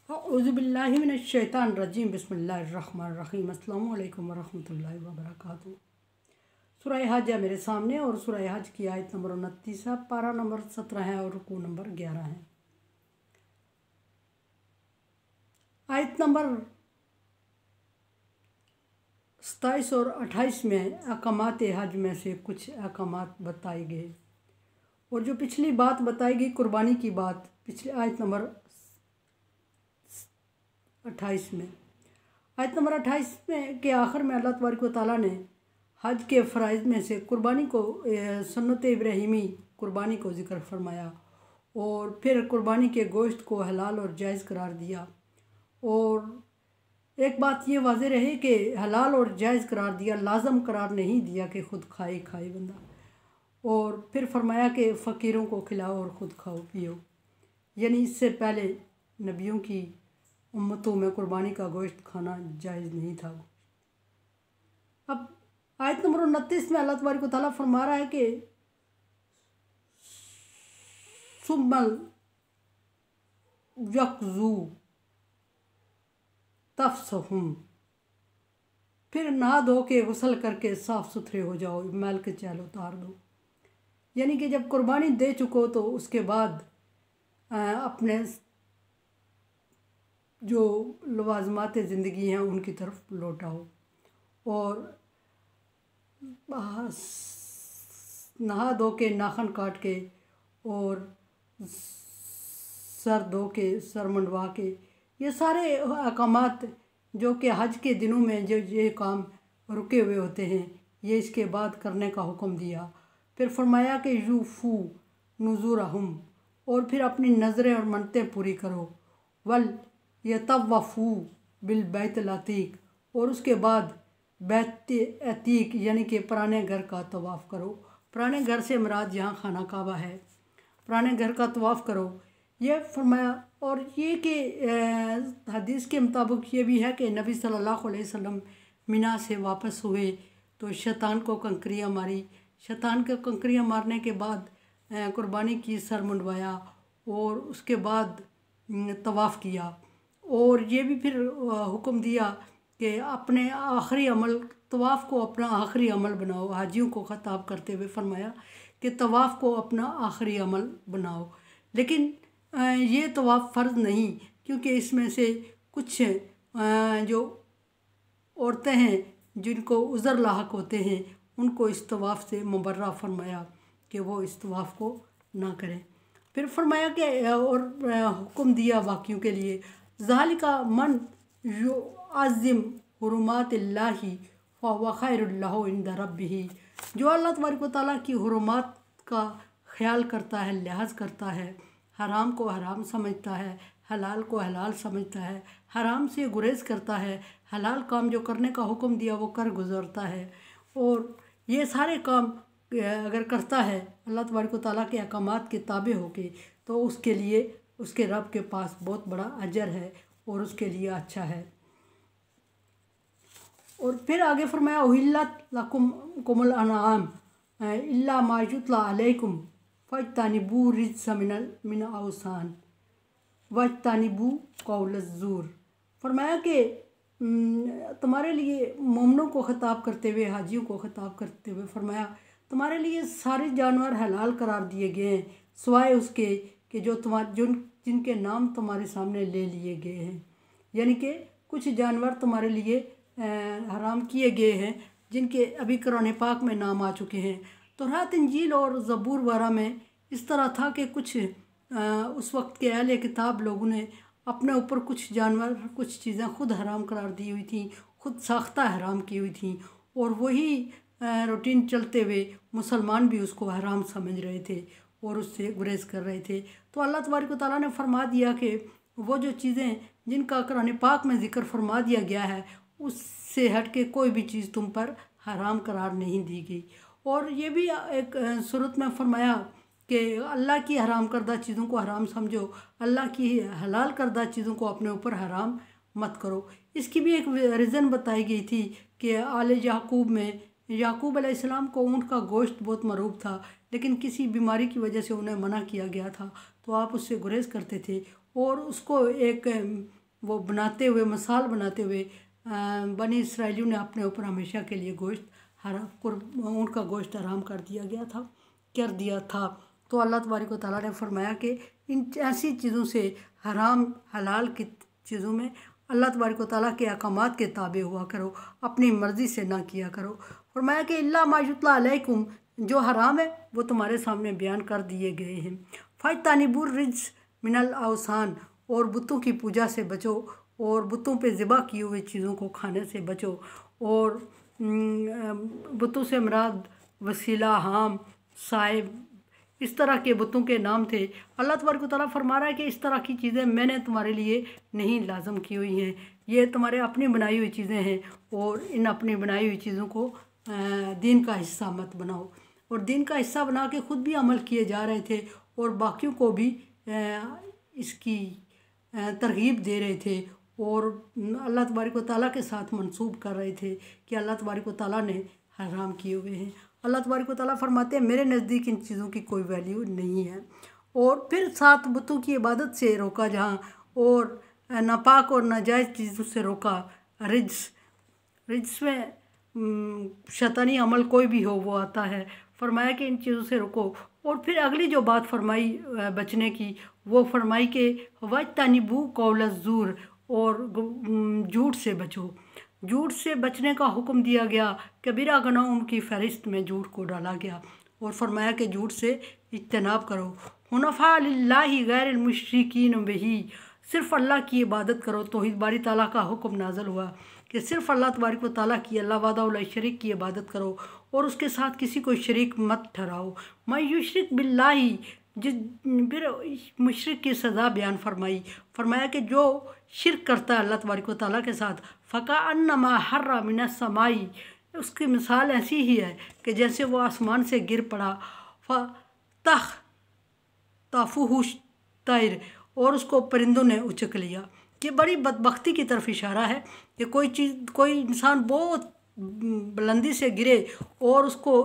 औज़ुबिल्लाहि मिनश्शैतानिर्रजीम बिस्मिल्लाहिर्रहमानिर्रहीम अस्सलामु अलैकुम वरहमतुल्लाहि वबरकातुहू। सूरह हज है मेरे सामने और सूरह हज की आयत नंबर 29 है, पारा नंबर 17 है और रुकू नंबर 11 है। आयत नंबर 27 और 28 में अहकामात हज में से कुछ अहकामात बताए गए और जो पिछली बात बताई गई कुर्बानी की बात पिछली आयत नंबर 28 में, आयत नंबर 28 में के आखिर में अल्लाह तबारक व तआला ने हज के फ़राइज़ में से कुर्बानी को सुन्नत इब्राहीमी कुर्बानी को ज़िक्र फरमाया और फिर कुर्बानी के गोश्त को हलाल और जायज़ करार दिया। और एक बात ये वाज़ेह रहे कि हलाल और जायज़ करार दिया, लाज़म करार नहीं दिया कि ख़ुद खाए बंदा। और फिर फरमाया कि फ़कीरों को खिलाओ और ख़ुद खाओ पियो, यानी इससे पहले नबियों की उम्मतों में कुर्बानी का गोश्त खाना जायज़ नहीं था। अब आयत नंबर 29 में अल्लाह तबारक व तआला फरमा रहा है कि सुम्मल यक़ज़ू तफ़सहुम, फिर नहा धो के गुस्ल करके साफ़ सुथरे हो जाओ, मैल के चैल उतार दो। यानी कि जब कुर्बानी दे चुको तो उसके बाद अपने जो लवाज़मात ज़िंदगी हैं उनकी तरफ लौट आओ और नहा धो के नाखन काट के और सर धो के सर मंडवा के, ये सारे अहकामात जो कि हज के दिनों में जो ये काम रुके हुए होते हैं ये इसके बाद करने का हुक्म दिया। फिर फरमाया कि यूफ़ू नुज़ूरहुम, और फिर अपनी नज़रें और मन्नतें पूरी करो। वल यतवफ़ू बिल बैतुल अतीक, और उसके बाद बैत अतीक यानी कि पुराने घर का तवाफ़ करो। पुराने घर से मुराद यहाँ खाना काबा है, पुराने घर का तवाफ़ करो ये फरमाया। और ये कि हदीस के मुताबिक ये भी है कि नबी सल्लल्लाहु अलैहि वसल्लम मिना से वापस हुए तो शैतान को कंकरियाँ मारी, शैतान को कंकरियाँ मारने के बाद कुर्बानी की, सर मुंडवाया और उसके बाद तवाफ़ किया। और ये भी फिर हुक्म दिया कि अपने आखिरी अमल तवाफ़ को अपना आखिरी अमल बनाओ। हाजियों को ख़िताब करते हुए फरमाया कि तवाफ़ को अपना आखिरी अमल बनाओ, लेकिन ये तवाफ़ फ़र्ज़ नहीं, क्योंकि इसमें से कुछ जो औरतें हैं जिनको उज़र लाहक होते हैं उनको इस तवाफ़ से मुबर्रा फरमाया कि वो इस तवाफ़ को ना करें। फिर फरमाया कि और हुक्म दिया बाकियों के लिए, ज़ालिका मन युअज़्ज़िम हुरुमातिल्लाहि फ़हुव खैरुल लहु इंदा रब्बिही, जो अल्लाह तबारक व तआला की हुरुमात का ख्याल करता है, लिहाज करता है, हराम को हराम समझता है, हलाल को हलाल समझता है, हराम से गुरेज़ करता है, हलाल काम जो करने का हुक्म दिया वो कर गुज़रता है। और ये सारे काम अगर करता है अल्लाह तबारक व तआला के अहकामात के ताबे होके तो उसके लिए उसके रब के पास बहुत बड़ा अजर है और उसके लिए अच्छा है। और फिर आगे फरमाया उहिल्लत लकुम कुमुल अनआम इल्ला मा युतला अलैकुम फज्तनिबू रिज्स मिन औसान वज्तनिबू कौल ज़ूर। फरमाया कि तुम्हारे लिए मोमनों को ख़िताब करते हुए, हाजियों को ख़िताब करते हुए फरमाया तुम्हारे लिए सारे जानवर हलाल करार दिए गए हैं सिवाय उसके कि जो जिनके नाम तुम्हारे सामने ले लिए गए हैं। यानी कि कुछ जानवर तुम्हारे लिए हराम किए गए हैं जिनके अभी कुरान पाक में नाम आ चुके हैं। तौरात, इंजील और ज़बूर वगैरह में इस तरह था कि कुछ उस वक्त के अहले किताब लोगों ने अपने ऊपर कुछ जानवर, कुछ चीज़ें ख़ुद हराम करार दी हुई थी, ख़ुद साख्ता हराम की हुई थी और वही रूटीन चलते हुए मुसलमान भी उसको हराम समझ रहे थे और उससे गुरेज़ कर रहे थे। तो अल्लाह तबारक व तआला ने फरमा दिया कि वो जो चीज़ें जिनका कुरान पाक में ज़िक्र फरमा दिया गया है उससे हट के कोई भी चीज़ तुम पर हराम करार नहीं दी गई। और ये भी एक सूरत में फरमाया कि अल्लाह की हराम करदा चीज़ों को हराम समझो, अल्लाह की हलाल करदा चीज़ों को अपने ऊपर हराम मत करो। इसकी भी एक रीज़न बताई गई थी कि आले याकूब में याकूब अलैहिस्सलाम को ऊँट का गोश्त बहुत मरूब था, लेकिन किसी बीमारी की वजह से उन्हें मना किया गया था तो आप उससे गुरेज़ करते थे اور اس کو ایک وہ بناتے ہوئے مثال بناتے ہوئے بنی اسرائیلیوں نے اپنے اوپر ہمیشہ کے لیے اونٹ کا گوشت حرام کر دیا تھا۔ تو اللہ تبارک و تعالیٰ نے فرمایا کہ ان ایسی چیزوں سے حرام حلال کی چیزوں میں اللہ تبارک و تعالیٰ کے احکامات کے تابع ہوا کرو، اپنی مرضی سے نہ کیا کرو۔ فرمایا کہ الا ما یتلی علیکم، جو حرام ہے وہ تمہارے سامنے بیان کر دیے گئے ہیں۔ فاجتنبوا الرجس من الاوثان، اور بتوں کی پوجا سے بچو، اور بتوں پہ ذبح کی ہوئی چیزوں کو کھانے سے بچو۔ اور بتوں سے مراد وسیلہ، حام، صائب، اس طرح کے بتوں کے نام تھے۔ اللہ تبارک و تعالیٰ فرما رہا ہے کہ اس طرح کی چیزیں میں نے تمہارے لیے نہیں لازم کی ہوئی ہیں، یہ تمہارے اپنی بنائی ہوئی چیزیں ہیں، اور ان اپنی بنائی ہوئی چیزوں کو دین کا حصہ مت بناؤ۔ اور دین کا حصہ بنا کے خود بھی عمل کیے جا رہے تھے اور باقیوں کو بھی اس کی ترغیب دے رہے تھے، اور اللہ تبارک و تعالیٰ کے ساتھ منسوب کر رہے تھے کہ اللہ تبارک و تعالیٰ نے حرام کیے ہوئے ہیں۔ اللہ تبارک و تعالیٰ فرماتے ہیں میرے نزدیک ان چیزوں کی کوئی ویلیو نہیں ہے۔ اور پھر ساتھ بتوں کی عبادت سے روکا جہاں، اور ناپاک اور ناجائز چیزوں سے روکا۔ رجس میں شیطانی عمل کوئی بھی ہو وہ آتا ہے۔ فرمایا کہ ان چیزوں سے رکو۔ اور پھر اگلی جو بات فرمائی بچنے کی، وہ فرمائی کہ وَاجْتَنِبُوا قَوْلَ الزُّورِ، اور جھوٹ سے بچو۔ جھوٹ سے بچنے کا حکم دیا گیا، کبیرہ گناہوں کی فہرست میں جھوٹ کو ڈالا گیا، اور فرمایا کہ جھوٹ سے اجتناب کرو۔ حنفاء للہ غیر المشرکین بہ، صرف اللہ کی عبادت کرو۔ توحید باری تعالیٰ کا حکم نازل ہوا کہ صرف اللہ تبارک و تعالیٰ کی، اللہ وحدہ لا شریک کی عبادت کرو، اور اس کے ساتھ کسی کو شریک مت ٹھہراؤ۔ من یشرک باللہ، پھر مشرک کی سزا بیان فرمایا کہ جو شرک کرتا ہے اللہ تبارک و تعالیٰ کے ساتھ، فَكَأَنَّمَا حَرَّ مِنَ السَّمَاءِ، اس کی مثال ایسی ہی ہے کہ جیسے وہ آسمان سے گر پڑا، فَتَخْطَفُهُ الطَّيْرُ، اور اس کو پرندوں نے اچک لیا۔ یہ بڑی بدبختی کی طرف اشارہ ہے کہ کوئی انسان بہت بلندی سے گرے اور اس کو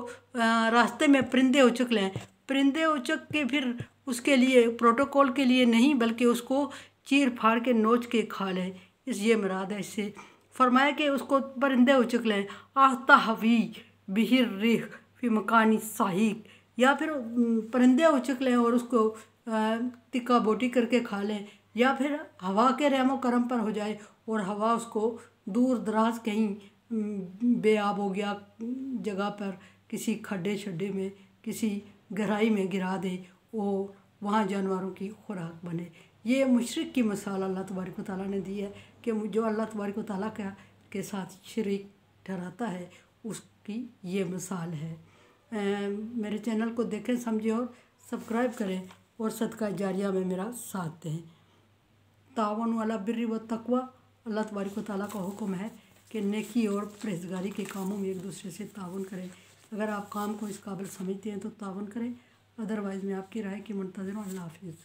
راستے میں پرندے اچک لیں، پرندے اچک کے پھر اس کے لیے پروٹوکول کے لیے نہیں بلکہ اس کو چیر پھاڑ کے نوچ کے کھا لیں، یہ مراد ہے اس سے۔ فرمایا کہ اس کو پرندے اچک لیں، تَحْوِی بِهِ الرِّیحُ فِی مَکَانٍ سَحِیقٍ، یا پھر پرندے اچک لیں اور اس کو تکا بوٹی کر کے کھا لیں، یا پھر ہوا کے رحم و کرم پر ہو جائے اور ہوا اس کو دور دراز کہیں بے آب ہو گیا جگہ پر کسی کھڈے شڈے میں کسی گہرائی میں گرا دے اور وہاں جانوروں کی خوراک بنے۔ یہ مشرک کی مثال اللہ تبارک و تعالیٰ نے دی ہے کہ جو اللہ تبارک و تعالیٰ کے ساتھ شریک ٹھہراتا ہے اس کی یہ مثال ہے۔ میرے چینل کو دیکھیں، سمجھیں اور سبسکرائب کریں، اور صدقہ جاریہ میں میرا ساتھ دیں۔ تعاون علی البر والتقوی، اللہ تبارک و تعالیٰ کا حکم ہے کہ نیکی اور پرہیزگاری کے کاموں میں ایک دوسرے سے تعاون کریں۔ اگر آپ کام کو اس قابل سمجھتے ہیں تو تعاون کریں، ادروائز میں آپ کی رائے کی منتظر ہوں۔ اللہ حافظ۔